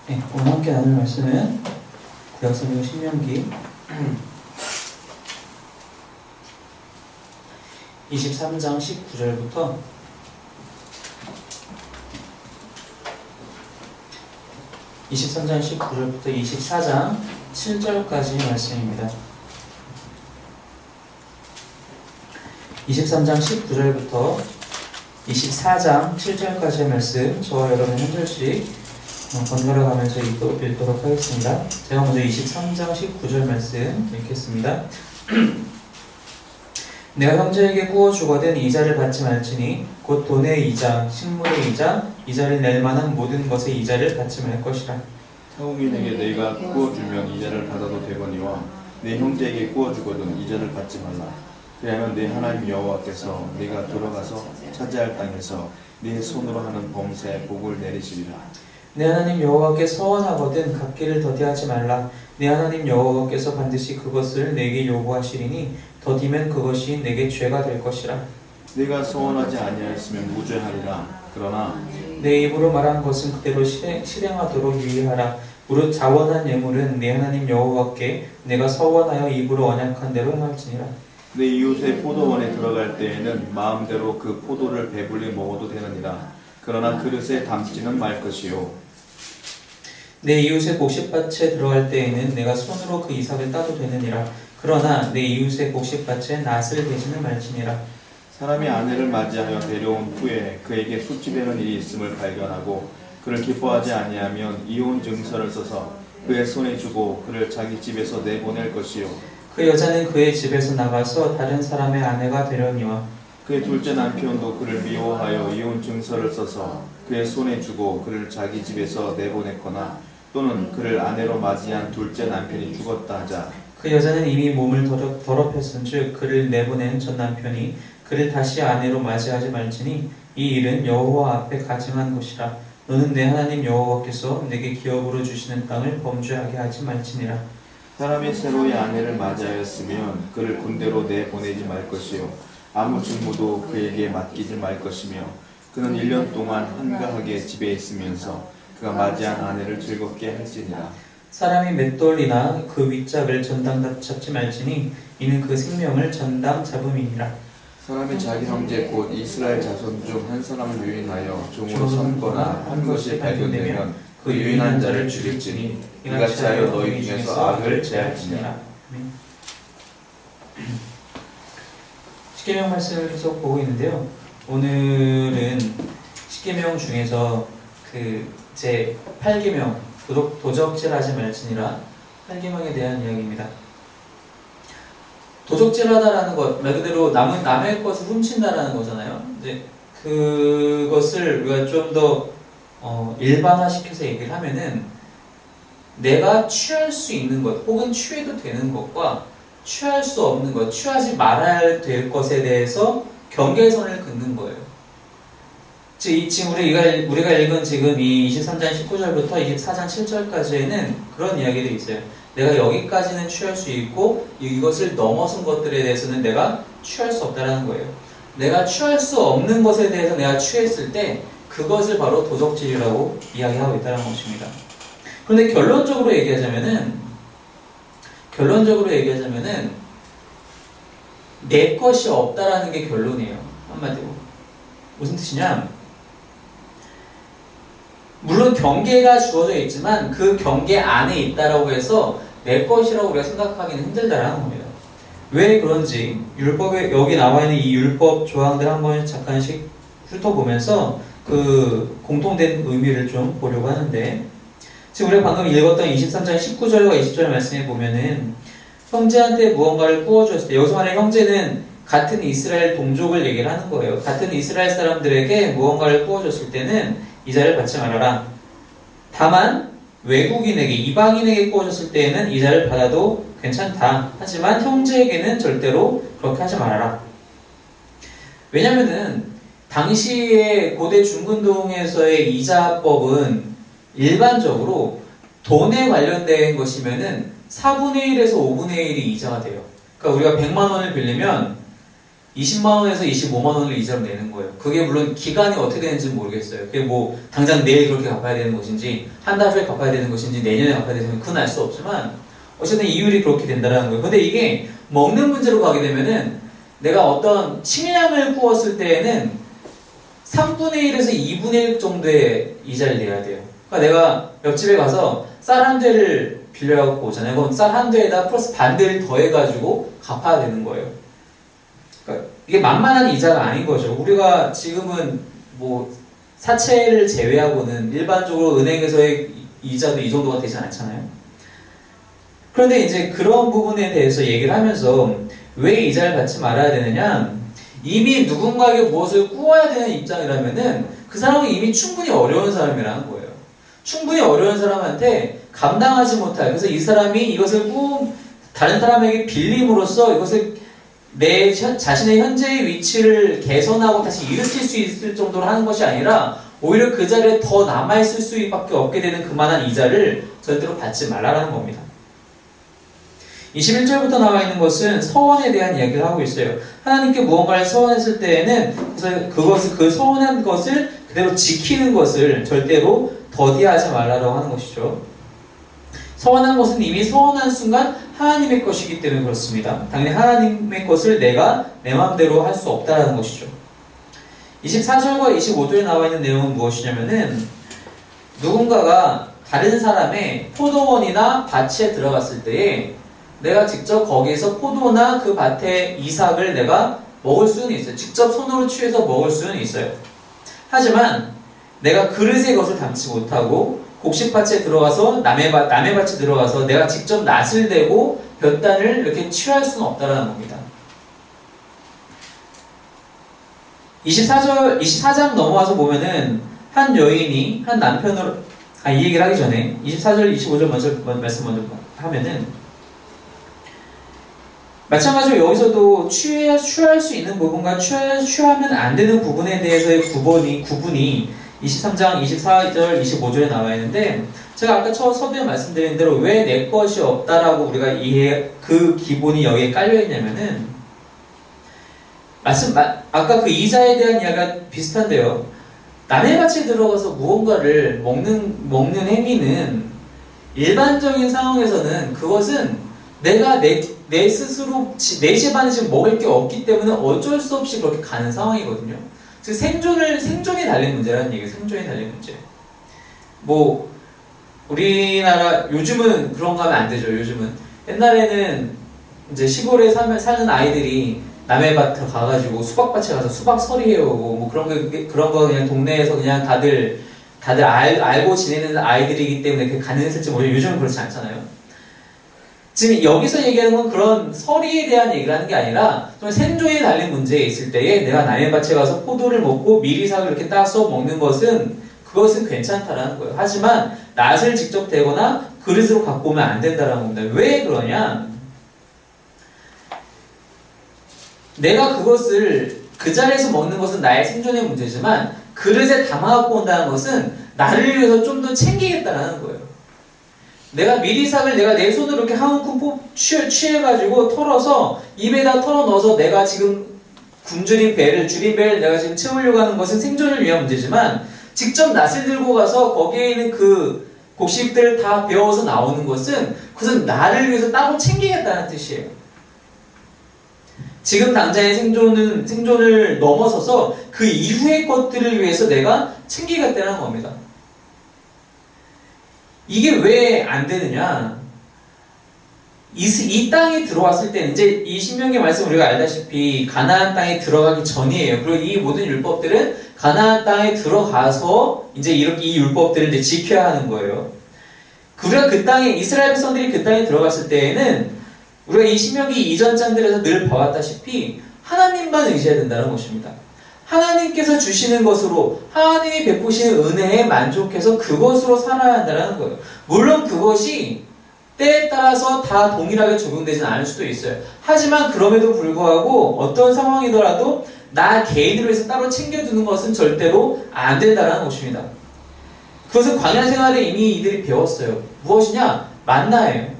네, 오늘 함께 나눌 말씀은 구약성경 신명기 23장 19절부터 24장 7절까지 말씀입니다. 23장 19절부터 24장 7절까지의 말씀 저와 여러분 한 절씩 번갈아 가면서 읽도록 하겠습니다. 제가 먼저 23장 19절 말씀 읽겠습니다. 내가 형제에게 구워주거든 이자를 받지 말지니 곧 돈의 이자, 식물의 이자, 이자를 낼 만한 모든 것의 이자를 받지 말 것이라. 타국민에게 내가 구워주면 이자를 받아도 되거니와 내 형제에게 구워주거든 이자를 받지 말라. 그러면 내 하나님 여호와께서 네가 들어가서 차지할 땅에서 네 손으로 하는 범사에 복을 내리시리라. 내 하나님 여호와께 서원하거든 갚기를 더디하지 말라. 내 하나님 여호와께서 반드시 그것을 내게 요구하시리니 더디면 그것이 내게 죄가 될 것이라. 네가 서원하지 아니하였으면 무죄하리라. 그러나 내 입으로 말한 것은 그대로 실행하도록 유의하라. 무릇 자원한 예물은 내 하나님 여호와께 내가 서원하여 입으로 언약한 대로 행할지니라. 내 이웃의 포도원에 들어갈 때에는 마음대로 그 포도를 배불리 먹어도 되느니라. 그러나 그릇에 담지는 말 것이요. 내 이웃의 복식밭에 들어갈 때에는 내가 손으로 그 이삭을 따도 되느니라. 그러나 내 이웃의 복식밭에 낫을 대지는 말지니라. 사람이 아내를 맞이하여 데려온 후에 그에게 술집에는 일이 있음을 발견하고 그를 기뻐하지 아니하면 이혼 증서를 써서 그의 손에 주고 그를 자기 집에서 내보낼 것이요. 그 여자는 그의 집에서 나가서 다른 사람의 아내가 되려니와 그의 둘째 남편도 그를 미워하여 이혼 증서를 써서 그의 손에 주고 그를 자기 집에서 내보냈거나 또는 그를 아내로 맞이한 둘째 남편이 죽었다 하자. 그 여자는 이미 몸을 더럽혔은즉 그를 내보낸 전 남편이 그를 다시 아내로 맞이하지 말지니 이 일은 여호와 앞에 가증한 것이라. 너는 내 하나님 여호와께서 내게 기업으로 주시는 땅을 범죄하게 하지 말지니라. 사람이 새로이 아내를 맞이하였으면 그를 군대로 내보내지 말 것이요 아무 직무도 그에게 맡기지 말 것이며 그는 1년 동안 한가하게 집에 있으면서 그가 맞이한 아내를 즐겁게 할지니라. 사람이 맷돌이나 그 윗짝을 전당 잡지 말지니 이는 그 생명을 전당 잡음이니라. 사람이 자기 형제 곧 이스라엘 자손 중 한 사람을 유인하여 종으로 삼거나 한 것이 발견되면 그 유인한 자를 죽일지니 이같이 하여 너희 중에서 악을 제할지니라. 십계명 말씀을 계속 보고 있는데요. 오늘은 십계명 중에서 제 8계명 도적질하지 말지니라 8계명에 대한 이야기입니다. 도적질하다라는 것 말 그대로 남의 것을 훔친다라는 거잖아요. 이제 그것을 우리가 좀 더 일반화시켜서 얘기를 하면은 내가 취할 수 있는 것 혹은 취해도 되는 것과 취할 수 없는 것, 취하지 말아야 될 것에 대해서 경계선을 긋는 거예요. 지금 우리가 읽은 지금 이 23장 19절부터 24장 7절까지에는 그런 이야기들이 있어요. 내가 여기까지는 취할 수 있고 이것을 넘어선 것들에 대해서는 내가 취할 수 없다는 거예요. 내가 취할 수 없는 것에 대해서 내가 취했을 때 그것을 바로 도적질이라고 이야기하고 있다는 것입니다. 그런데 결론적으로 얘기하자면은 내 것이 없다라는 게 결론이에요. 한마디로. 무슨 뜻이냐? 물론 경계가 주어져 있지만 그 경계 안에 있다라고 해서 내 것이라고 우리가 생각하기는 힘들다라는 겁니다. 왜 그런지 율법에 여기 나와 있는 이 율법 조항들 한번 잠깐씩 훑어보면서 그 공통된 의미를 좀 보려고 하는데, 지금 우리가 방금 읽었던 23장 19절과 20절 말씀에 보면은 형제한테 무언가를 구워주었을 때, 여기서 말하는 형제는 같은 이스라엘 동족을 얘기를 하는 거예요. 같은 이스라엘 사람들에게 무언가를 구워줬을 때는 이자를 받지 말아라. 다만 외국인에게, 이방인에게 구워줬을 때에는 이자를 받아도 괜찮다. 하지만 형제에게는 절대로 그렇게 하지 말아라. 왜냐면은 당시의 고대 중근동에서의 이자법은 일반적으로 돈에 관련된 것이면은 4분의 1에서 5분의 1이 이자가 돼요. 그러니까 우리가 100만 원을 빌리면 20만 원에서 25만 원을 이자로 내는 거예요. 그게 물론 기간이 어떻게 되는지는 모르겠어요. 그게 뭐 당장 내일 그렇게 갚아야 되는 것인지 한 달 후에 갚아야 되는 것인지 내년에 갚아야 되는 것인지 그건 알 수 없지만 어쨌든 이율이 그렇게 된다는 거예요. 근데 이게 먹는 문제로 가게 되면은 내가 어떤 식량을 구웠을 때에는 3분의 1에서 2분의 1 정도의 이자를 내야 돼요. 그러니까 내가 옆집에 가서 쌀 한 대를 빌려갖고 오잖아요. 그럼 쌀 한 대에다 플러스 반 대를 더해가지고 갚아야 되는 거예요. 그러니까 이게 만만한 이자가 아닌 거죠. 우리가 지금은 뭐 사채를 제외하고는 일반적으로 은행에서의 이자도 이 정도가 되지 않잖아요. 그런데 이제 그런 부분에 대해서 얘기를 하면서 왜 이자를 받지 말아야 되느냐? 이미 누군가에게 무엇을 꾸어야 되는 입장이라면은 그 사람은 이미 충분히 어려운 사람이라는 거예요. 충분히 어려운 사람한테 감당하지 못할, 그래서 이 사람이 이것을 다른 사람에게 빌림으로써 이것을 내 자신의 현재의 위치를 개선하고 다시 일으킬 수 있을 정도로 하는 것이 아니라 오히려 그 자리에 더 남아있을 수밖에 없게 되는 그만한 이자를 절대로 받지 말라라는 겁니다. 21절부터 나와 있는 것은 서원에 대한 이야기를 하고 있어요. 하나님께 무언가를 서원했을 때에는 그래서 그 서원한 것을 그대로 지키는 것을 절대로 더디하지 말라고 하는 것이죠. 서원한 것은 이미 서원한 순간 하나님의 것이기 때문에 그렇습니다. 당연히 하나님의 것을 내가 내 마음대로 할 수 없다는 것이죠. 24절과 25절에 나와 있는 내용은 무엇이냐면은 누군가가 다른 사람의 포도원이나 밭에 들어갔을 때에 내가 직접 거기에서 포도나 그 밭의 이삭을 내가 먹을 수는 있어요. 직접 손으로 취해서 먹을 수는 있어요. 하지만 내가 그릇에 것을 담지 못하고 곡식밭에 들어가서 남의 밭에 들어가서 내가 직접 낫을 대고 볕단을 이렇게 취할 수는 없다는 겁니다. 24장 넘어와서 보면은 한 여인이 한 남편으로 이 얘기를 하기 전에 24절 25절 말씀 먼저 하면은 마찬가지로 여기서도 취할 수 있는 부분과 취하면 안 되는 부분에 대해서의 구분이 23장 24절 25절에 나와 있는데 제가 아까 서두에 말씀드린 대로 왜 내 것이 없다라고 우리가 그 기본이 여기에 깔려있냐면은 아까 그 이자에 대한 이야기가 비슷한데요. 남의 밭에 들어가서 무언가를 먹는 행위는 일반적인 상황에서는 그것은 내가 내 스스로 내 집안에 지금 먹을 게 없기 때문에 어쩔 수 없이 그렇게 가는 상황이거든요. 즉 생존에 달린 문제라는 얘기예요. 생존에 달린 문제. 뭐 우리나라 요즘은 그런 거 하면 안 되죠. 요즘은 옛날에는 이제 시골에 사는 아이들이 남의 밭에 가가지고 수박밭에 가서 수박 서리해오고 뭐 그런 거 그냥 동네에서 그냥 다들 알고 지내는 아이들이기 때문에 그렇게 가능했을지 모르겠어요. 요즘은 그렇지 않잖아요. 지금 여기서 얘기하는 건 그런 서리에 대한 얘기를 하는 게 아니라 좀 생존에 달린 문제에 있을 때에 내가 남의 밭에 가서 포도를 먹고 미리삭을 이렇게 따서 먹는 그것은 괜찮다라는 거예요. 하지만 낫을 직접 대거나 그릇으로 갖고 오면 안 된다라는 겁니다. 왜 그러냐? 내가 그것을 그 자리에서 먹는 것은 나의 생존의 문제지만 그릇에 담아갖고 온다는 것은 나를 위해서 좀 더 챙기겠다라는 거예요. 내가 미리삭을 내가 내 손으로 이렇게 한 움큼 취해가지고 털어서 입에다 털어 넣어서 내가 지금 줄인 배를 내가 지금 채우려고 하는 것은 생존을 위한 문제지만 직접 낫을 들고 가서 거기에 있는 그 곡식들을 다 베어서 나오는 그것은 나를 위해서 따로 챙기겠다는 뜻이에요. 지금 당장의 생존을 넘어서서 그 이후의 것들을 위해서 내가 챙기겠다는 겁니다. 이게 왜 안 되느냐? 이 땅에 들어왔을 때 이제 이 신명기 말씀 우리가 알다시피 가나안 땅에 들어가기 전이에요. 그리고 이 모든 율법들은 가나안 땅에 들어가서 이제 이렇게 이 율법들을 이제 지켜야 하는 거예요. 우리가 이스라엘 백성들이 그 땅에 들어갔을 때에는 우리가 이 신명기 이전 장들에서 늘 봐왔다시피 하나님만 의지해야 된다는 것입니다. 하나님께서 주시는 것으로 하나님이 베푸시는 은혜에 만족해서 그것으로 살아야 한다는 거예요. 물론 그것이 때에 따라서 다 동일하게 적용되진 않을 수도 있어요. 하지만 그럼에도 불구하고 어떤 상황이더라도 나 개인을 위해서 따로 챙겨두는 것은 절대로 안 된다는 것입니다. 그것은 광야 생활에 이미 이들이 배웠어요. 무엇이냐? 만나예요.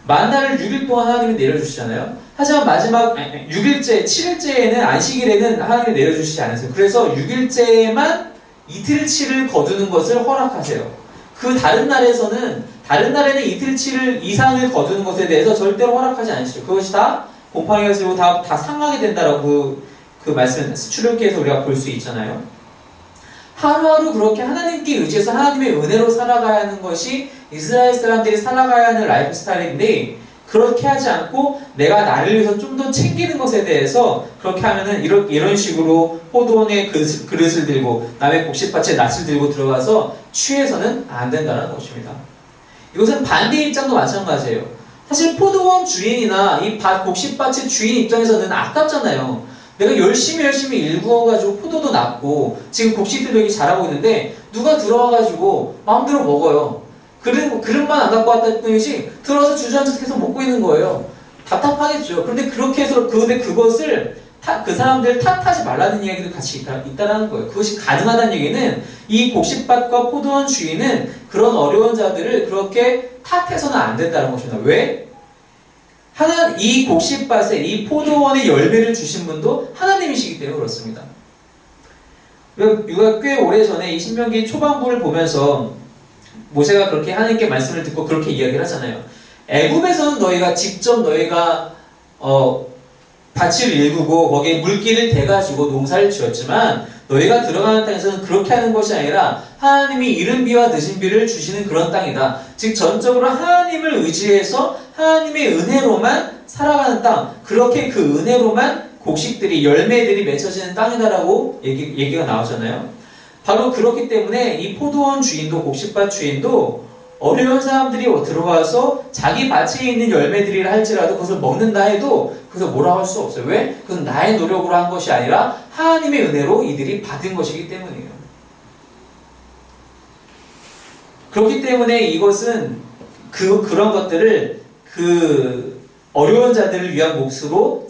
만나를 6일 동안 하나님이 내려주시잖아요. 하지만 마지막 6일째, 7일째에는 안식일에는 하나님이 내려주시지 않으세요. 그래서 6일째에만 이틀치를 거두는 것을 허락하세요. 그 다른 날에는 이틀치를 이상을 거두는 것에 대해서 절대로 허락하지 않으시죠. 그것이 다 곰팡이가 지고 다 상하게 된다라고 그 말씀 출애굽기에서 우리가 볼 수 있잖아요. 하루하루 그렇게 하나님께 의지해서 하나님의 은혜로 살아가야 하는 것이 이스라엘 사람들이 살아가야 하는 라이프 스타일인데, 그렇게 하지 않고 내가 나를 위해서 좀 더 챙기는 것에 대해서 그렇게 하면은 이런 식으로 포도원에 그릇을 들고 남의 곡식밭에 낫을 들고 들어가서 취해서는 안 된다는 것입니다. 이것은 반대 입장도 마찬가지예요. 사실 포도원 주인이나 이 곡식밭의 주인 입장에서는 아깝잖아요. 내가 열심히 일구어가지고 포도도 났고 지금 곡식들도 여기 자라고 있는데 누가 들어와가지고 마음대로 먹어요. 그릇만 안 갖고 왔다는 것이 들어와서 주저앉아서 계속 먹고 있는 거예요. 답답하겠죠. 그런데 그렇게 해서 그것을 그 사람들 탓하지 말라는 이야기도 같이 있다라는 거예요. 그것이 가능하다는 얘기는 이 곡식밭과 포도원 주인은 그런 어려운 자들을 그렇게 탓해서는 안 된다는 것입니다. 왜? 이 곡식밭에 이 포도원의 열매를 주신 분도 하나님이시기 때문에 그렇습니다. 우리가 꽤 오래전에 이 신명기 초반부를 보면서 모세가 그렇게 하나님께 말씀을 듣고 그렇게 이야기를 하잖아요. 애굽에서는 너희가 직접 밭을 일구고 거기에 물기를 대가지고 농사를 지었지만 너희가 들어가는 땅에서는 그렇게 하는 것이 아니라 하나님이 이른 비와 늦은 비를 주시는 그런 땅이다. 즉 전적으로 하나님을 의지해서 하나님의 은혜로만 살아가는 땅, 그렇게 그 은혜로만 곡식들이 열매들이 맺혀지는 땅이다라고 얘기가 나오잖아요. 바로 그렇기 때문에 이 포도원 주인도 곡식밭 주인도 어려운 사람들이 들어와서 자기 밭에 있는 열매들이라 할지라도 그것을 먹는다 해도 그것을 뭐라고 할 수 없어요. 왜? 그것은 나의 노력으로 한 것이 아니라 하나님의 은혜로 이들이 받은 것이기 때문이에요. 그렇기 때문에 이것은 그런 것들을 어려운 자들을 위한 몫으로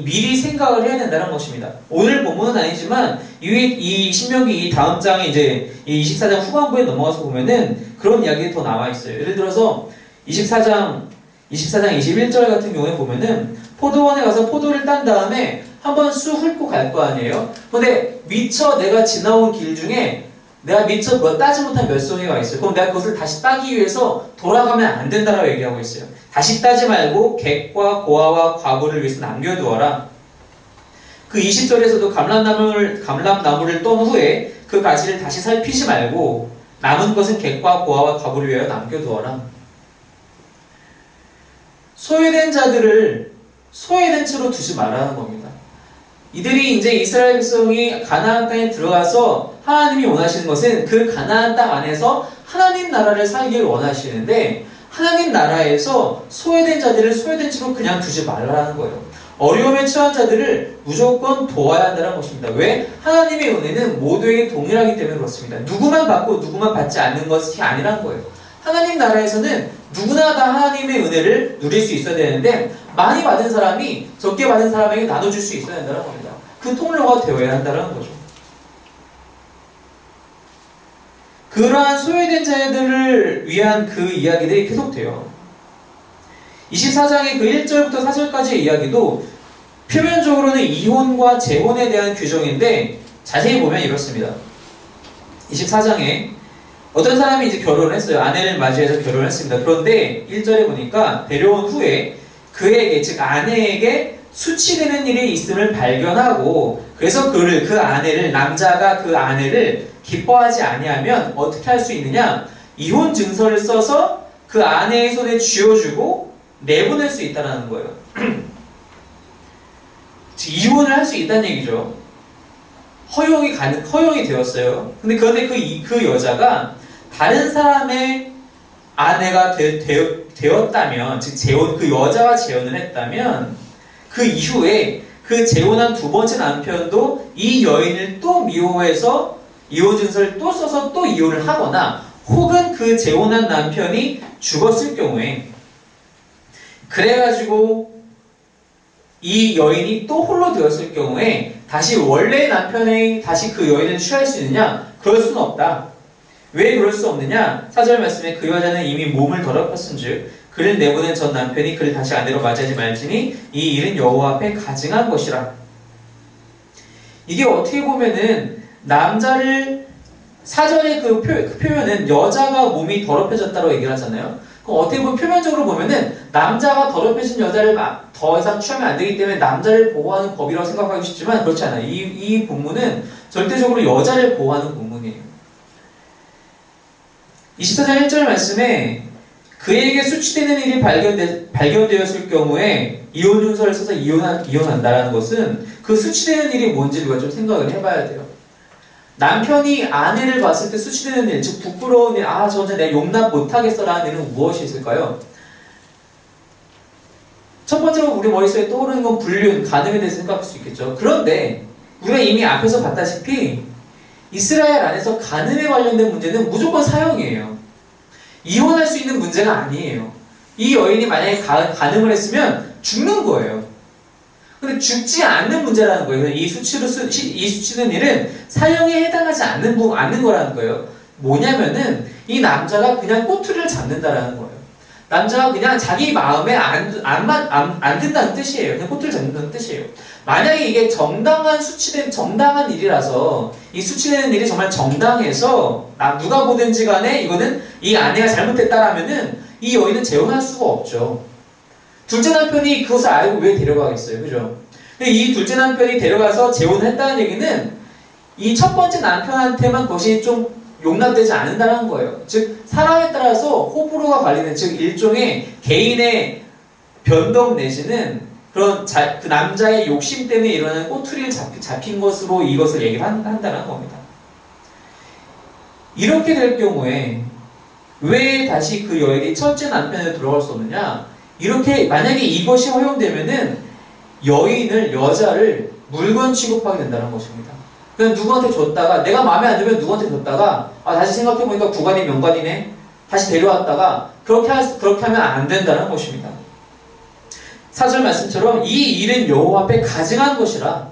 미리 생각을 해야 된다는 것입니다. 오늘 본문은 아니지만 이 신명기 이 다음 장에 이제 이 24장 후반부에 넘어가서 보면은 그런 이야기가 더 나와 있어요. 예를 들어서 24장 21절 같은 경우에 보면은 포도원에 가서 포도를 딴 다음에 한번 쑥 훑고 갈 거 아니에요? 근데 미처 내가 지나온 길 중에 내가 미처 따지 못한 몇 송이가 있어요. 그럼 내가 그것을 다시 따기 위해서 돌아가면 안 된다라고 얘기하고 있어요. 다시 따지 말고 객과 고아와 과부를 위해서 남겨두어라. 그 20절에서도 감람나무를 떤 후에 그 가지를 다시 살피지 말고 남은 것은 객과 고아와 과부를 위하여 남겨두어라. 소외된 자들을 소외된 채로 두지 말라는 겁니다. 이들이 이제 이스라엘 백성이 가나안 땅에 들어가서 하나님이 원하시는 것은 그 가나안 땅 안에서 하나님 나라를 살기를 원하시는데 하나님 나라에서 소외된 자들을 소외된 채로 그냥 두지 말라는 거예요. 어려움에 처한 자들을 무조건 도와야 한다는 것입니다. 왜? 하나님의 은혜는 모두에게 동일하기 때문에 그렇습니다. 누구만 받고 누구만 받지 않는 것이 아니란 거예요. 하나님 나라에서는 누구나 다 하나님의 은혜를 누릴 수 있어야 되는데 많이 받은 사람이 적게 받은 사람에게 나눠줄 수 있어야 한다는 겁니다. 그 통로가 되어야 한다는 거죠. 그러한 소외된 자들을 위한 그 이야기들이 계속돼요. 24장의 그 1절부터 4절까지의 이야기도 표면적으로는 이혼과 재혼에 대한 규정인데 자세히 보면 이렇습니다. 24장에 어떤 사람이 이제 결혼을 했어요. 아내를 맞이해서 결혼을 했습니다. 그런데 1절에 보니까 데려온 후에 그에게, 즉 아내에게 수치되는 일이 있음을 발견하고 그래서 남자가 그 아내를 기뻐하지 아니하면 어떻게 할 수 있느냐? 이혼 증서를 써서 그 아내의 손에 쥐어주고 내보낼 수 있다는 거예요. 즉 이혼을 할 수 있다는 얘기죠. 허용이 되었어요. 그런데 그 여자가 다른 사람의 아내가 되었다면, 즉 그 여자가 재혼을 했다면 그 이후에 그 재혼한 두 번째 남편도 이 여인을 또 미워해서 이혼 증서를 또 써서 또 이혼을 하거나 혹은 그 재혼한 남편이 죽었을 경우에 그래가지고 이 여인이 또 홀로 되었을 경우에 다시 원래의 남편이 다시 그 여인을 취할 수 있느냐? 그럴 수는 없다. 왜 그럴 수 없느냐? 4절 말씀에 그 여자는 이미 몸을 더럽혔은즉 그를 내보낸 전 남편이 그를 다시 아내로 맞이하지 말지니 이 일은 여호와 앞에 가증한 것이라. 이게 어떻게 보면은 남자를 사전에 그 표현은 여자가 몸이 더럽혀졌다고 얘기를 하잖아요. 그럼 어떻게 보면 표면적으로 보면은 남자가 더럽혀진 여자를 더 이상 취하면 안 되기 때문에 남자를 보호하는 법이라고 생각하기 쉽지만 그렇지 않아요. 이 본문은 절대적으로 여자를 보호하는 본문이에요. 24장 1절 말씀에 그에게 수치되는 일이 발견되었을 경우에 이혼 준서를 써서 이혼한다라는 것은 그 수치되는 일이 뭔지 우리가 좀 생각을 해봐야 돼요. 남편이 아내를 봤을 때 수치되는 일, 즉 부끄러운 일, 저 혼자 내가 용납 못하겠어라는 일은 무엇이 있을까요? 첫 번째로 우리 머릿속에 떠오르는 건 불륜, 간음에 대해서 생각할 수 있겠죠. 그런데 우리가 이미 앞에서 봤다시피 이스라엘 안에서 간음에 관련된 문제는 무조건 사형이에요. 이혼할 수 있는 문제가 아니에요. 이 여인이 만약에 간음을 했으면 죽는 거예요. 근데 죽지 않는 문제라는 거예요. 이 수치는 일은 사형에 해당하지 않는 거라는 거예요. 뭐냐면은 이 남자가 그냥 꼬투리를 잡는다라는 거예요. 남자가 그냥 자기 마음에 안 든다는 뜻이에요. 그냥 꼬투리를 잡는다는 뜻이에요. 만약에 이게 정당한 일이라서 이 수치되는 일이 정말 정당해서 누가 보든지 간에 이거는 이 아내가 잘못했다라면은 이 여인은 재혼할 수가 없죠. 둘째 남편이 그것을 알고 왜 데려가겠어요? 그죠? 근데 이 둘째 남편이 데려가서 재혼을 했다는 얘기는 이 첫 번째 남편한테만 그것이 좀 용납되지 않는다는 거예요. 즉 사람에 따라서 호불호가 갈리는, 즉 일종의 개인의 변덕 내지는 그런 그 남자의 욕심 때문에 일어나는 꼬투리를 잡힌 것으로 이것을 얘기를 한다는 겁니다. 이렇게 될 경우에 왜 다시 그 여인이 첫째 남편에 들어갈 수 없느냐? 이렇게 만약에 이것이 허용되면은 여자를 물건 취급하게 된다는 것입니다. 그냥 누구한테 줬다가 내가 마음에 안 들면 누구한테 줬다가 다시 생각해보니까 구간이 명관이네. 다시 데려왔다가 그렇게 하면 안 된다는 것입니다. 4절 말씀처럼 이 일은 여호와 앞에 가증한 것이라.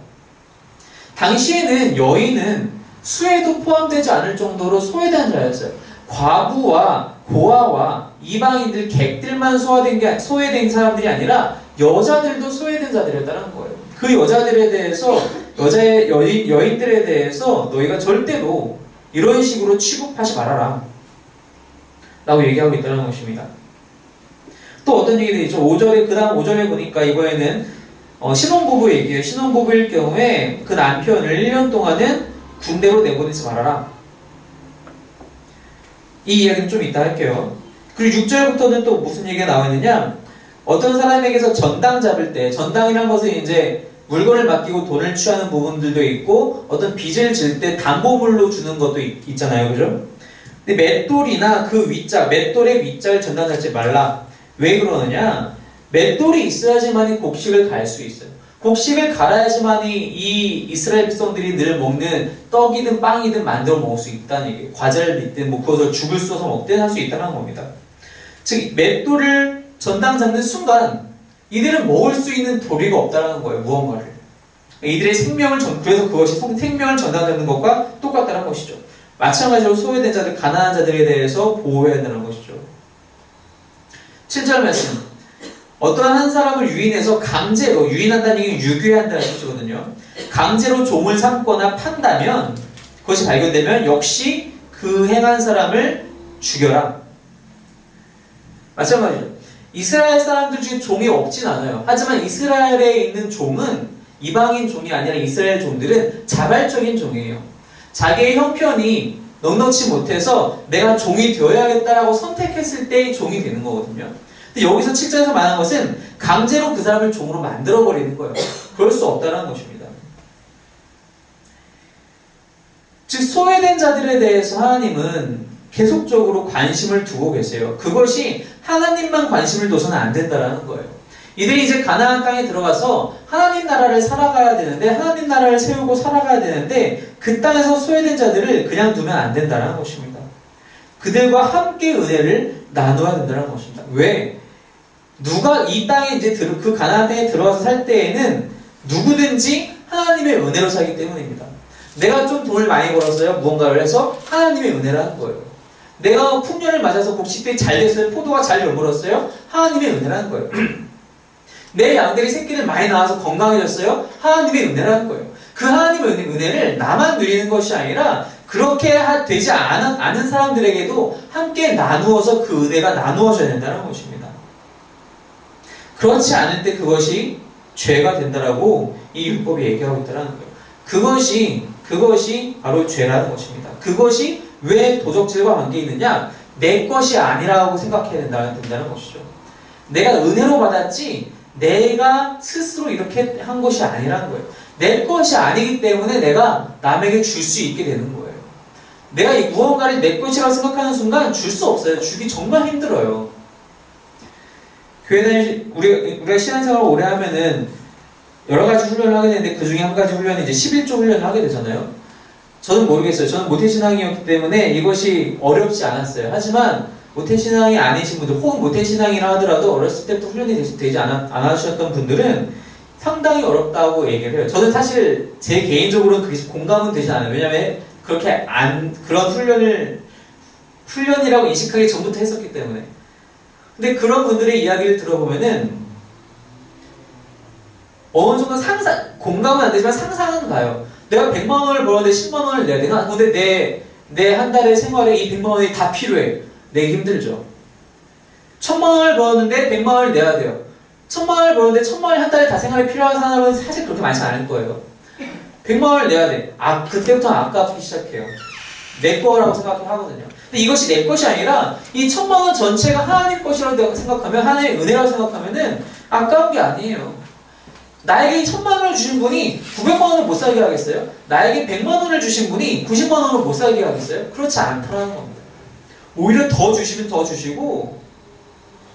당시에는 여인은 수에도 포함되지 않을 정도로 소외된 자였어요. 과부와 고아와 이방인들, 객들만 소외된 사람들이 아니라 여자들도 소외된 자들이었다는 거예요. 그 여자들에 대해서, 여인들에 대해서 너희가 절대로 이런 식으로 취급하지 말아라 라고 얘기하고 있다는 것입니다. 또 어떤 얘기들이 있죠? 그 다음 5절에 보니까 이번에는 신혼부부 얘기예요. 신혼부부일 경우에 그 남편을 1년 동안은 군대로 내보내지 말아라. 이 이야기는 좀 이따 할게요. 그리고 6절부터는 또 무슨 얘기가 나와 있느냐? 어떤 사람에게서 전당 잡을 때, 전당이란 것은 이제 물건을 맡기고 돈을 취하는 부분들도 있고, 어떤 빚을 질 때 담보물로 주는 것도 있잖아요. 그죠? 근데 맷돌이나 그 맷돌의 윗자를 전당 잡지 말라. 왜 그러느냐? 맷돌이 있어야지만이 곡식을 갈 수 있어요. 곡식을 갈아야지만이 이 이스라엘 백성들이 늘 먹는 떡이든 빵이든 만들어 먹을 수 있다는 얘기예요. 과자를 빚든 그것을 죽을 써서 먹든 할 수 있다는 겁니다. 즉 맷돌을 전당 잡는 순간 이들은 먹을 수 있는 도리가 없다는 거예요. 무언가를. 이들의 그래서 그것이 생명을 전당 잡는 것과 똑같다는 것이죠. 마찬가지로 소외된 자들, 가난한 자들에 대해서 보호해야 한다는 것이죠. 7절 말씀. 어떠한 한 사람을 유인해서 강제로, 유인한다는 얘기는 유괴한다는 뜻이거든요. 강제로 종을 삼거나 판다면, 그것이 발견되면 역시 그 행한 사람을 죽여라. 마찬가지죠. 이스라엘 사람들 중에 종이 없진 않아요. 하지만 이스라엘에 있는 종은 이방인 종이 아니라 이스라엘 종들은 자발적인 종이에요. 자기의 형편이 넉넉지 못해서 내가 종이 되어야겠다라고 선택했을 때의 종이 되는 거거든요. 근데 여기서 7절에서 말하는 것은 강제로 그 사람을 종으로 만들어버리는 거예요. 그럴 수 없다는 것입니다. 즉 소외된 자들에 대해서 하나님은 계속적으로 관심을 두고 계세요. 그것이 하나님만 관심을 둬서는 안 된다는 거예요. 이들이 이제 가나안 땅에 들어가서 하나님 나라를 살아가야 되는데, 하나님 나라를 세우고 살아가야 되는데 그 땅에서 소외된 자들을 그냥 두면 안 된다는 것입니다. 그들과 함께 은혜를 나눠야 된다는 것입니다. 왜? 누가 이 땅에 이제 그 가나안 땅에 들어가서 살 때에는 누구든지 하나님의 은혜로 살기 때문입니다. 내가 좀 돈을 많이 벌었어요. 무언가를 해서 하나님의 은혜라는 거예요. 내가 풍년을 맞아서 곡식들이 잘 됐어요? 포도가 잘 여물었어요? 하나님의 은혜라는 거예요. 내 양들이 새끼를 많이 낳아서 건강해졌어요? 하나님의 은혜라는 거예요. 그 하나님의 은혜를 나만 누리는 것이 아니라 그렇게 되지 않은 사람들에게도 함께 나누어서 그 은혜가 나누어져야 된다는 것입니다. 그렇지 않을 때 그것이 죄가 된다라고 이 율법이 얘기하고 있다는 거예요. 그것이 바로 죄라는 것입니다. 그것이 왜 도적질과 관계 있느냐? 내 것이 아니라고 생각해야 된다는 것이죠. 내가 은혜로 받았지 내가 스스로 이렇게 한 것이 아니라는 거예요. 내 것이 아니기 때문에 내가 남에게 줄 수 있게 되는 거예요. 내가 이 무언가를 내 것이라고 생각하는 순간 줄 수 없어요. 주기 정말 힘들어요. 교회는 우리가 신앙생활을 오래 하면은 여러 가지 훈련을 하게 되는데 그 중에 한 가지 훈련이 이제 11조 훈련을 하게 되잖아요. 저는 모르겠어요. 저는 모태신앙이었기 때문에 이것이 어렵지 않았어요. 하지만 모태신앙이 아니신 분들, 혹은 모태신앙이라 하더라도 어렸을 때부터 훈련이 되지 않으셨던 분들은 상당히 어렵다고 얘기를 해요. 저는 사실 제 개인적으로는 그게 공감은 되지 않아요. 왜냐하면 그렇게 그런 훈련이라고 인식하기 전부터 했었기 때문에. 근데 그런 분들의 이야기를 들어보면은 어느 정도 공감은 안 되지만 상상은 가요. 내가 100만 원을 벌었는데 10만 원을 내야 되나? 근데 내 한 달의 생활에 이 100만 원이 다 필요해. 내기 힘들죠. 1000만 원을 벌었는데 100만 원을 내야 돼요. 1000만 원을 벌었는데 1000만 원이 한 달에 다 생활에 필요한 사람은 사실 그렇게 많지 않을 거예요. 100만 원을 내야 돼. 그때부터 아깝기 시작해요. 내 거라고 생각하거든요. 근데 이것이 내 것이 아니라 이 1000만 원 전체가 하나님 것이라고 생각하면, 하나님의 은혜라고 생각하면은 아까운 게 아니에요. 나에게 1000만 원을 주신 분이 900만 원을 못 살게 하겠어요? 나에게 100만 원을 주신 분이 90만 원을 못 살게 하겠어요? 그렇지 않다는 겁니다. 오히려 더 주시면 더 주시고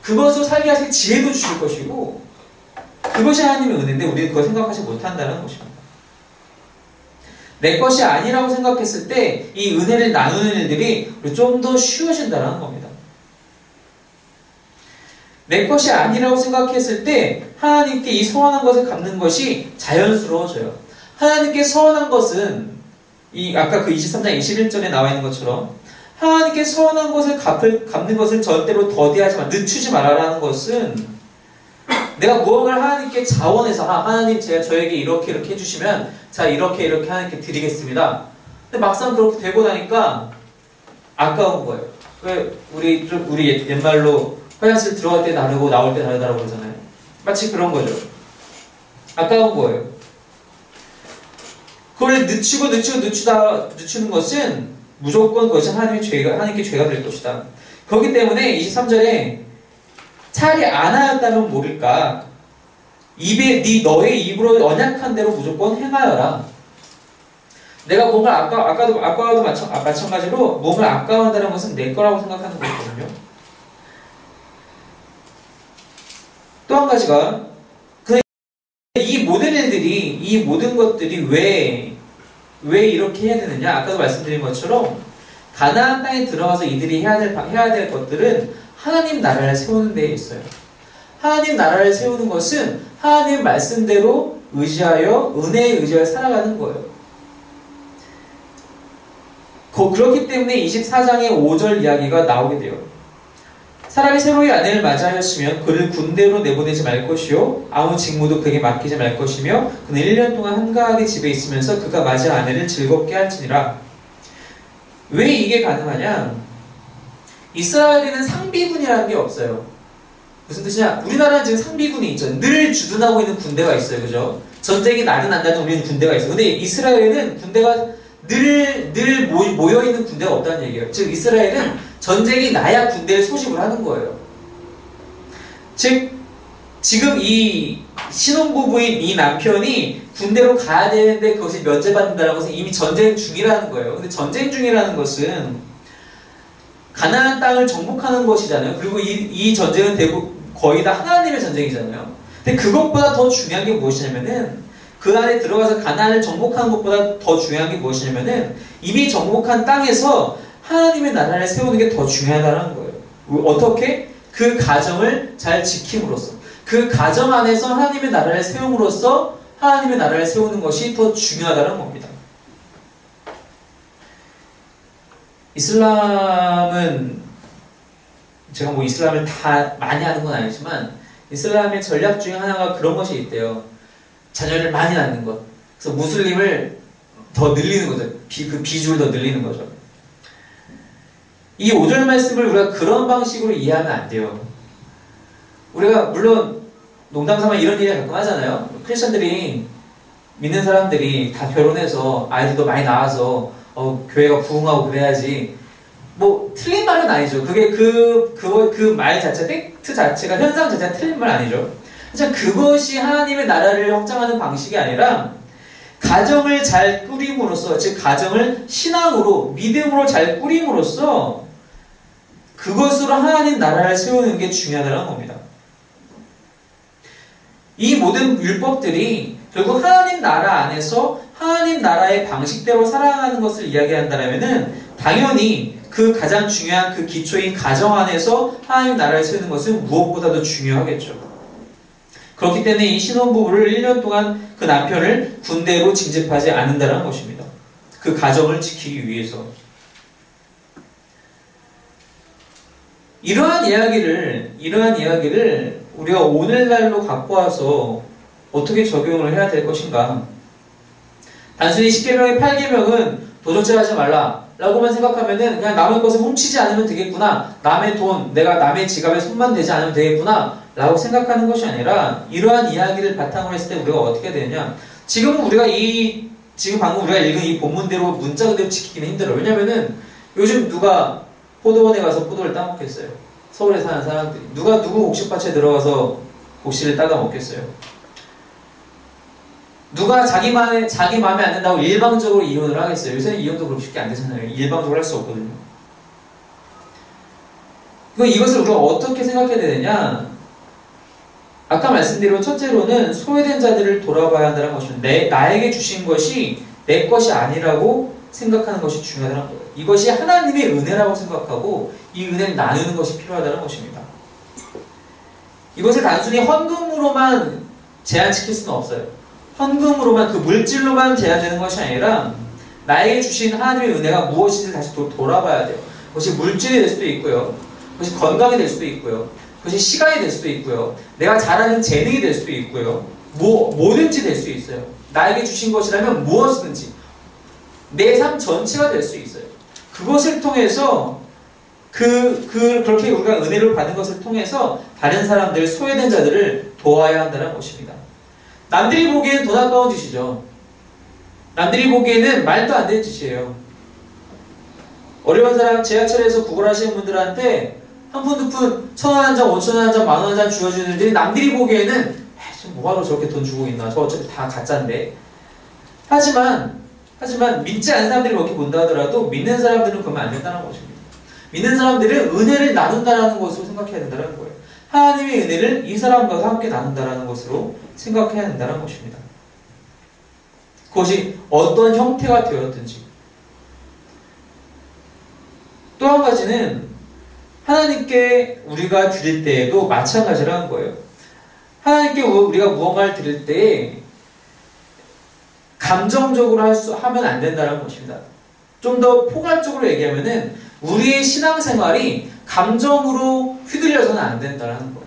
그것을 살게 하실 지혜도 주실 것이고 그것이 하나님의 은혜인데 우리는 그걸 생각하지 못한다는 것입니다. 내 것이 아니라고 생각했을 때 이 은혜를 나누는 일들이 좀 더 쉬워진다는 겁니다. 내 것이 아니라고 생각했을 때 하나님께 이 서원한 것을 갚는 것이 자연스러워져요. 하나님께 서원한 것은 아까 그 23장 21절에 나와 있는 것처럼 하나님께 서원한 것을 갚는 것을 절대로 더디하지 늦추지 말아라는 것은 내가 무언가를 하나님께 자원해서 하나님 제가 저에게 이렇게 해주시면 자 이렇게 하나님께 드리겠습니다. 근데 막상 그렇게 되고 나니까 아까운 거예요. 왜 우리 옛말로 화장실 들어갈 때 다르고 나올 때 다르다고 그러잖아요. 마치 그런 거죠. 아까운 거예요. 그걸 늦추는 것은 무조건 그것이 하나님께 죄가 될 것이다. 그렇기 때문에 23절에 차라리 안 하였다면 모를까 너의 입으로 언약한 대로 무조건 행하여라. 내가 뭔가 아까와도 마찬가지로 뭔가 아까워한다는 것은 내 거라고 생각하는 것이거든요. 또 한 가지가 이 모든 것들이 왜 이렇게 해야 되느냐? 아까도 말씀드린 것처럼 가나안 땅에 들어가서 이들이 해야 될 것들은 하나님 나라를 세우는 데에 있어요. 하나님 나라를 세우는 것은 하나님 말씀대로 은혜에 의지하여 살아가는 거예요. 그렇기 때문에 24장의 5절 이야기가 나오게 돼요. 사람이 새로이 아내를 맞이하였으면 그를 군대로 내보내지 말 것이요 아무 직무도 그에게 맡기지 말 것이며 그는 1년 동안 한가하게 집에 있으면서 그가 맞이한 아내를 즐겁게 할지니라. 왜 이게 가능하냐? 이스라엘에는 상비군이라는 게 없어요. 무슨 뜻이냐? 우리나라는 지금 상비군이 있죠. 늘 주둔하고 있는 군대가 있어요. 그죠? 전쟁이 나든 안 나든 우리는 군대가 있어요. 근데 이스라엘에는 군대가 늘 모여있는 군대가 없다는 얘기예요. 즉 이스라엘은 전쟁이 나야 군대를 소집을 하는 거예요. 즉 지금 이 신혼부부인 이 남편이 군대로 가야 되는데 그것이 면제받는다는 것은 이미 전쟁 중이라는 거예요. 근데 전쟁 중이라는 것은 가나안 땅을 정복하는 것이잖아요. 그리고 이 전쟁은 거의 다 하나님의 전쟁이잖아요. 근데 그것보다 더 중요한 게 무엇이냐면은 그 안에 들어가서 가나안을 정복하는 것보다 더 중요한 게 무엇이냐면은 이미 정복한 땅에서 하나님의 나라를 세우는 게 더 중요하다는 거예요. 어떻게? 그 가정을 잘 지킴으로써 그 가정 안에서 하나님의 나라를 세움으로써 하나님의 나라를 세우는 것이 더 중요하다는 겁니다. 이슬람은 제가 뭐 이슬람을 다 많이 하는 건 아니지만 이슬람의 전략 중에 하나가 그런 것이 있대요. 자녀를 많이 낳는 것. 그래서 무슬림을 더 늘리는 거죠. 그 비중을 더 늘리는 거죠. 이 5절 말씀을 우리가 그런 방식으로 이해하면 안 돼요. 우리가 물론 농담삼아 이런 얘기 가끔 하잖아요. 크리스천들이 믿는 사람들이 다 결혼해서 아이들도 많이 낳아서 교회가 부흥하고 그래야지. 뭐 틀린 말은 아니죠. 그게 그 말 자체, 팩트 자체가 현상 자체가 틀린 말 아니죠. 하지만 그것이 하나님의 나라를 확장하는 방식이 아니라 가정을 잘 꾸림으로써, 즉 가정을 신앙으로 믿음으로 잘 꾸림으로써 그것으로 하나님 나라를 세우는 게 중요하다는 겁니다. 이 모든 율법들이 결국 하나님 나라 안에서 하나님 나라의 방식대로 살아가는 것을 이야기한다면은 당연히 그 가장 중요한 그 기초인 가정 안에서 하나님 나라를 세우는 것은 무엇보다도 중요하겠죠. 그렇기 때문에 이 신혼부부를 1년 동안 그 남편을 군대로 징집하지 않는다는 것입니다. 그 가정을 지키기 위해서. 이러한 이야기를 우리가 오늘날로 갖고 와서 어떻게 적용을 해야 될 것인가? 단순히 10계명의 8계명은 도적질하지 말라 라고만 생각하면은 그냥 남의 것을 훔치지 않으면 되겠구나, 남의 돈, 내가 남의 지갑에 손만 대지 않으면 되겠구나 라고 생각하는 것이 아니라 이러한 이야기를 바탕으로 했을 때 우리가 어떻게 되느냐, 지금 방금 우리가 읽은 이 본문대로 문자 그대로 지키기는 힘들어요. 왜냐면은 요즘 누가 포도원에 가서 포도를 따먹겠어요? 서울에 사는 사람들이. 누구 곡식밭에 들어가서 곡식을 따다 먹겠어요? 누가 자기 마음에 안 든다고 일방적으로 이혼을 하겠어요? 요새는 이혼도 그렇게 쉽게 안 되잖아요. 일방적으로 할 수 없거든요. 이것을 우리가 어떻게 생각해야 되느냐? 아까 말씀드린 첫째로는 소외된 자들을 돌아봐야 한다는 것입니다. 나에게 주신 것이 내 것이 아니라고 생각하는 것이 중요하다는 거예요. 이것이 하나님의 은혜라고 생각하고 이 은혜를 나누는 것이 필요하다는 것입니다. 이것을 단순히 헌금으로만 제한시킬 수는 없어요. 헌금으로만, 그 물질로만 제한되는 것이 아니라 나에게 주신 하나님의 은혜가 무엇인지 다시 돌아봐야 돼요. 그것이 물질이 될 수도 있고요. 그것이 건강이 될 수도 있고요. 그것이 시간이 될 수도 있고요. 내가 잘하는 재능이 될 수도 있고요. 뭐든지 될 수 있어요. 나에게 주신 것이라면 무엇이든지 내 삶 전체가 될 수 있어요. 그것을 통해서 그렇게 우리가 은혜를 받은 것을 통해서 다른 사람들, 소외된 자들을 도와야 한다는 것입니다. 남들이 보기에는 돈 아까운 짓이죠. 남들이 보기에는 말도 안 되는 짓이에요. 어려운 사람, 지하철에서 구걸하시는 분들한테 한 푼, 두 푼, 1,000원 한 장, 5,000원 한 장, 10,000원 한 장 주어주는 일이 남들이 보기에는 지금 뭐하러 저렇게 돈 주고 있나, 저 어차피 다 가짜인데. 하지만 믿지 않는 사람들이 그렇게 본다 하더라도 믿는 사람들은 그러면 안 된다는 것입니다. 믿는 사람들은 은혜를 나눈다라는 것으로 생각해야 된다는 거예요. 하나님의 은혜를 이 사람과 함께 나눈다라는 것으로 생각해야 된다는 것입니다. 그것이 어떤 형태가 되었든지. 또 한 가지는 하나님께 우리가 드릴 때에도 마찬가지라는 거예요. 하나님께 우리가 무언가를 드릴 때에 감정적으로 하면 안 된다는 것입니다. 좀 더 포괄적으로 얘기하면은 우리의 신앙생활이 감정으로 휘둘려서는 안 된다는 거예요.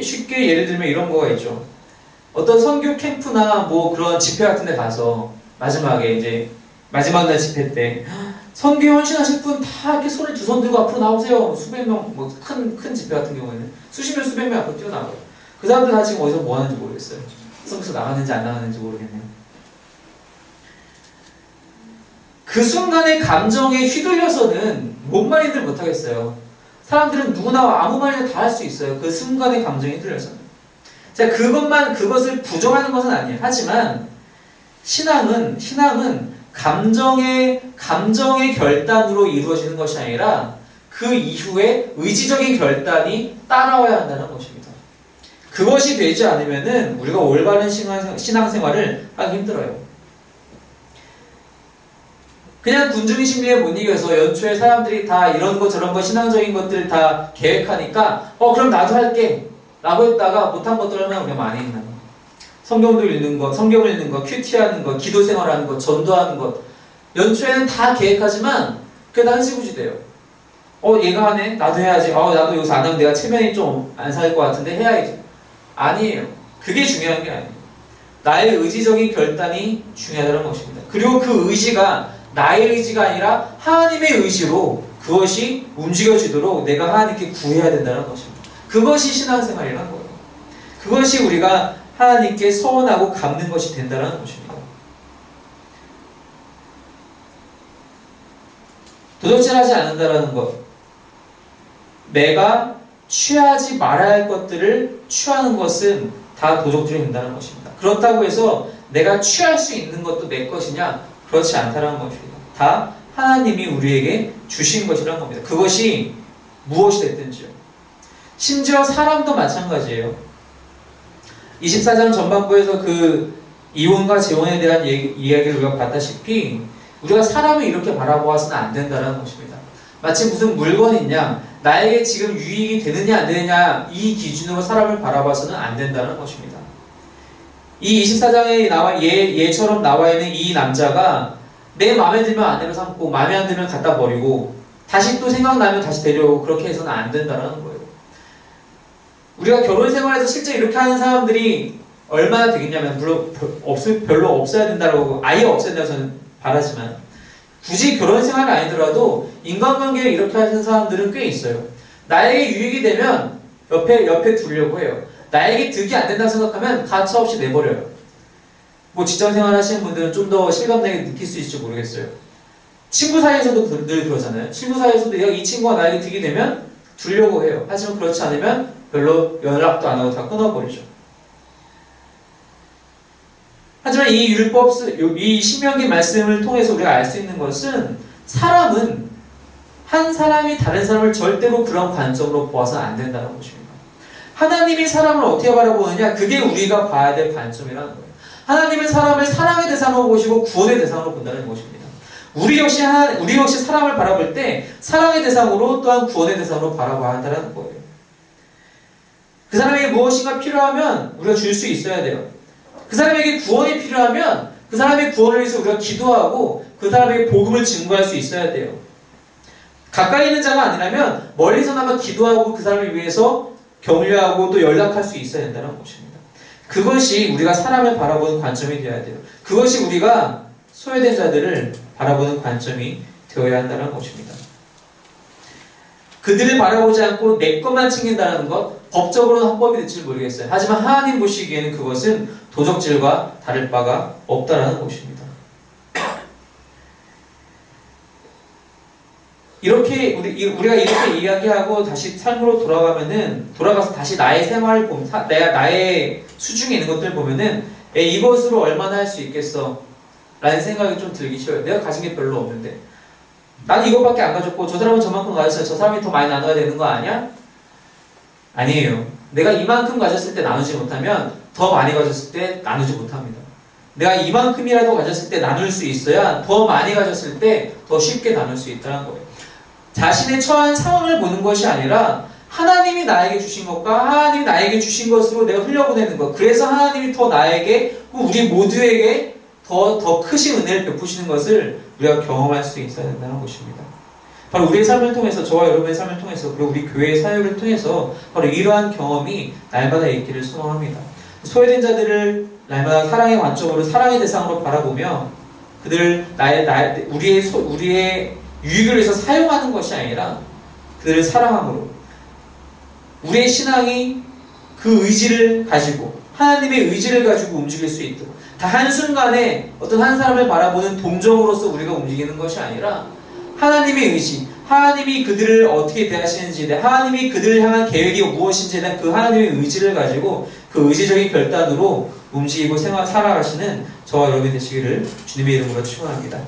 쉽게 예를 들면 이런 거가 있죠. 어떤 선교 캠프나 뭐 그런 집회 같은 데 가서 마지막에 이제 마지막 날 집회 때 선교 헌신하실 분 다 이렇게 손을 두 손 들고 앞으로 나오세요. 수백 명, 뭐 큰 집회 같은 경우에는 수십 명, 수백 명 앞으로 뛰어나와요. 그 사람들 다 지금 어디서 뭐 하는지 모르겠어요. 성서 나가는지 안 나가는지 모르겠네요. 그 순간의 감정에 휘둘려서는 뭔 말인들 못하겠어요. 사람들은 누구나 아무 말이나 다 할 수 있어요. 그 순간의 감정에 휘둘려서는. 자, 그것을 부정하는 것은 아니에요. 하지만 신앙은 감정의 결단으로 이루어지는 것이 아니라 그 이후에 의지적인 결단이 따라와야 한다는 것입니다. 그것이 되지 않으면은 우리가 올바른 신앙생활을 하기 힘들어요. 그냥 군중의 심리에 못 이겨서 연초에 사람들이 다 이런 거 저런 거 신앙적인 것들 다 계획하니까 그럼 나도 할게 라고 했다가 못한 것들 하면 그냥 많이 있는 거. 성경을 읽는 거, 큐티하는 거, 기도 생활하는 거, 전도하는 것 연초에는 다 계획하지만 그게 다 흐지부지 돼요. 얘가 하네? 나도 해야지. 나도 여기서 안 하면 내가 체면이 좀 안 살 것 같은데 해야지. 아니에요. 그게 중요한 게 아니에요. 나의 의지적인 결단이 중요하다는 것입니다. 그리고 그 의지가 나의 의지가 아니라 하나님의 의지로 그것이 움직여지도록 내가 하나님께 구해야 된다는 것입니다. 그것이 신앙생활이라는 거예요. 그것이 우리가 하나님께 서원하고 갚는 것이 된다는 것입니다. 도적질하지 않는다는 것, 내가 취하지 말아야 할 것들을 취하는 것은 다 도적질이 된다는 것입니다. 그렇다고 해서 내가 취할 수 있는 것도 내 것이냐? 그렇지 않다는 것입니다. 다 하나님이 우리에게 주신 것이라는 겁니다. 그것이 무엇이 됐든지요. 심지어 사람도 마찬가지예요. 24장 전반부에서 그 이혼과 재혼에 대한 이야기를 우리가 봤다시피 우리가 사람을 이렇게 바라보아서는 안 된다는 것입니다. 마치 무슨 물건이냐, 나에게 지금 유익이 되느냐 안 되느냐 이 기준으로 사람을 바라봐서는 안 된다는 것입니다. 이 24장에 얘처럼 나와 있는 이 남자가 내 마음에 들면 아내로 삼고 마음에 안 들면 갖다 버리고 다시 또 생각나면 다시 데려오고 그렇게 해서는 안 된다는 거예요. 우리가 결혼 생활에서 실제 이렇게 하는 사람들이 얼마나 되겠냐면 물론 별로 없어야 된다고 아예 없어야 된다고 저는 바라지만 굳이 결혼 생활이 아니더라도 인간관계를 이렇게 하는 사람들은 꽤 있어요. 나에게 유익이 되면 옆에 두려고 해요. 나에게 득이 안 된다고 생각하면 가차없이 내버려요. 뭐 직장생활 하시는 분들은 좀 더 실감나게 느낄 수 있을지 모르겠어요. 친구 사이에서도 늘 그러잖아요. 친구 사이에서도 이 친구가 나에게 득이 되면 두려고 해요. 하지만 그렇지 않으면 별로 연락도 안 하고 다 끊어버리죠. 하지만 이 신명기 말씀을 통해서 우리가 알 수 있는 것은 사람은 한 사람이 다른 사람을 절대로 그런 관점으로 보아서는 안 된다는 것입니다. 하나님이 사람을 어떻게 바라보느냐, 그게 우리가 봐야 될 관점이라는 거예요. 하나님은 사람을 사랑의 대상으로 보시고 구원의 대상으로 본다는 것입니다. 우리 역시 사람을 바라볼 때 사랑의 대상으로 또한 구원의 대상으로 바라봐야 한다는 거예요. 그 사람에게 무엇인가 필요하면 우리가 줄 수 있어야 돼요. 그 사람에게 구원이 필요하면 그 사람의 구원을 위해서 우리가 기도하고 그 사람에게 복음을 증거할 수 있어야 돼요. 가까이 있는 자가 아니라면 멀리서나마 기도하고 그 사람을 위해서 격려하고 또 연락할 수 있어야 된다는 것입니다. 그것이 우리가 사람을 바라보는 관점이 되어야 돼요. 그것이 우리가 소외된 자들을 바라보는 관점이 되어야 한다는 것입니다. 그들을 바라보지 않고 내 것만 챙긴다는 것, 법적으로는 합법이 될지 모르겠어요. 하지만 하나님 보시기에는 그것은 도적질과 다를 바가 없다라는 것입니다. 우리가 이렇게 이야기하고 다시 삶으로 돌아가서 다시 나의 생활을 보면, 나의 수중에 있는 것들을 보면은, 이것으로 얼마나 할 수 있겠어? 라는 생각이 좀 들기 싫어요. 내가 가진 게 별로 없는데. 나는 이것밖에 안 가졌고, 저 사람은 저만큼 가졌어요. 저 사람이 더 많이 나눠야 되는 거 아니야? 아니에요. 내가 이만큼 가졌을 때 나누지 못하면, 더 많이 가졌을 때 나누지 못합니다. 내가 이만큼이라도 가졌을 때 나눌 수 있어야 더 많이 가졌을 때 더 쉽게 나눌 수 있다는 거예요. 자신의 처한 상황을 보는 것이 아니라 하나님이 나에게 주신 것과 하나님이 나에게 주신 것으로 내가 흘려보내는 것. 그래서 하나님이 더 나에게, 우리 모두에게 더 크신 은혜를 베푸시는 것을 우리가 경험할 수 있어야 된다는 것입니다. 바로 우리의 삶을 통해서, 저와 여러분의 삶을 통해서, 그리고 우리 교회의 사역을 통해서 바로 이러한 경험이 날마다 있기를 소망합니다. 소외된 자들을 날마다 사랑의 관점으로, 사랑의 대상으로 바라보며 그들을 우리의 유익을 위해서 사용하는 것이 아니라 그들을 사랑함으로 우리의 신앙이 그 의지를 가지고 하나님의 의지를 가지고 움직일 수 있도록, 다 한순간에 어떤 한 사람을 바라보는 동정으로서 우리가 움직이는 것이 아니라 하나님의 의지, 하나님이 그들을 어떻게 대하시는지에 대해, 하나님이 그들을 향한 계획이 무엇인지에 대한 그 하나님의 의지를 가지고 그 의지적인 결단으로 움직이고 살아가시는 저와 여러분이 되시기를 주님의 이름으로 축원합니다.